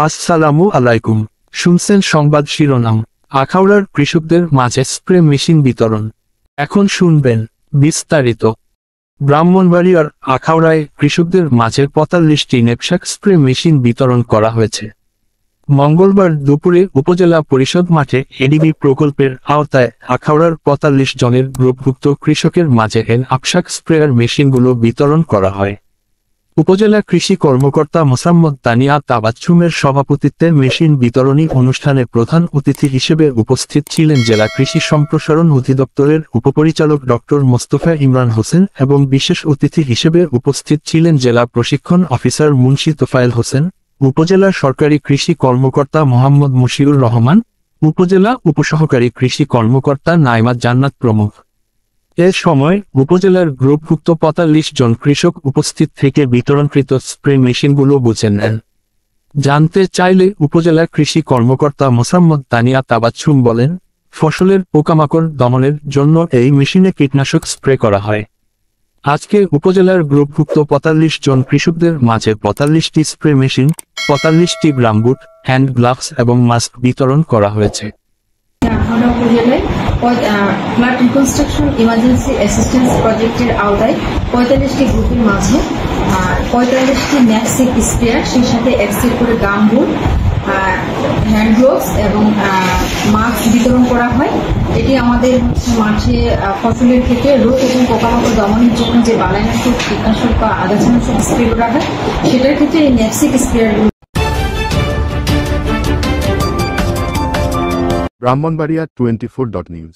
আসসালামু আলাইকুম। শুনছেন সংবাদ শিরোনাম। আখাউড়ার কৃষকদের মাঝে স্প্রে মেশিন বিতরণ। এখন শুনবেন বিস্তারিত। ব্রাহ্মণবাড়িয়ার আখাউড়ায় কৃষকদের মাঝে 45টি নেপসাক স্প্রে মেশিন বিতরণ করা হয়েছে। মঙ্গলবার দুপুরে উপজেলা পরিষদ মাঠে এডিবি প্রকল্পের আওতায় আখাউড়ার 45 জনের গ্রুপভুক্ত কৃষকের মাঝে নেপসাক স্প্রেয়ার মেশিনগুলো বিতরণ করা হয়। উপজেলা কৃষি কর্মকর্তা মোসাম্মদ তানিয়া তাবাচ্ছুমের সভাপতিত্বে মেশিন বিতরণী অনুষ্ঠানে প্রধান অতিথি হিসেবে উপস্থিত ছিলেন জেলা কৃষি সম্প্রসারণ অধিদপ্তরের উপপরিচালক ডক্টর মোস্তফা ইমরান হোসেন এবং বিশেষ অতিথি হিসেবে উপস্থিত ছিলেন জেলা প্রশিক্ষণ অফিসার মুন্সি তোফায়েল হোসেন, উপজেলা সরকারি কৃষি কর্মকর্তা মোহাম্মদ মুশিউর রহমান, উপজেলা উপসহকারী কৃষি কর্মকর্তা নাইমা জান্নাত প্রমুখ। এ সময় উপজেলার গ্রুপভুক্ত 45 জন কৃষক উপস্থিত থেকে বিতরণকৃত স্প্রে মেশিনগুলো বুঝে নেন। জানতে চাইলে উপজেলা কৃষি কর্মকর্তা মোসাম্মদ তানিয়া তাবাচ্ছুম বলেন, ফসলের পোকামাকড় দমনের জন্য এই মেশিনে কীটনাশক স্প্রে করা হয়। আজকে উপজেলার গ্রুপভুক্ত 45 জন কৃষকদের মাঝে 45টি স্প্রে মেশিন, 45টি গ্রামবুট, হ্যান্ড গ্লাভস এবং মাস্ক বিতরণ করা হয়েছে। ফ্লাড রিকনস্ট্রাকশন ইমার্জেন্সি অ্যাসিস্ট্যান্স প্রজেক্টের আওতায় 45টি গ্রুপের মাঝে 45টি নেপসাক স্প্রেয়ার, সেই সাথে এক সেট করে গামবুট, হ্যান্ড গ্লোভস এবং মাস্ক বিতরণ করা হয়। এটি আমাদের মাঠে ফসলের ক্ষেত্রে রোগ এবং পোকামাকড় দমনের জন্য যে বালাইনাশক, কীটনাশক বা আগাছানাশক স্প্রে করা হয়, সেটার ক্ষেত্রে এই নেপসাক স্প্রেয়ারগুলো। ব্রাহ্মণবাড়িয়া 24.news